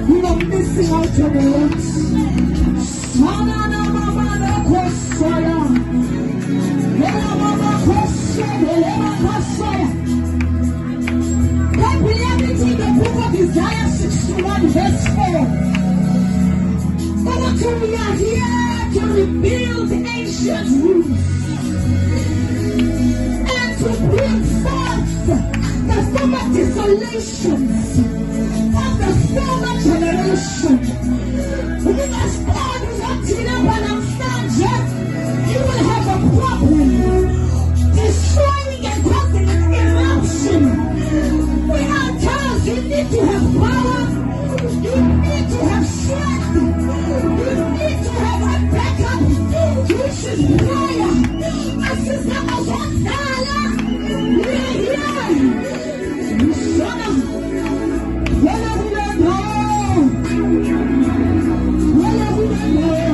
We are missing out on the rocks. Everything the book of Isaiah 61 verse 4. But we are here to rebuild ancient rules and to bring forth the former desolations of the former generation. Because God is acting up and understands you will have a problem destroying and causing an eruption. We are told you need to have power, you need to have strength, you need to have a backup, which is prayer. This is the most one dollar. We are here. Shut up. Where we don't go. Where we don't go.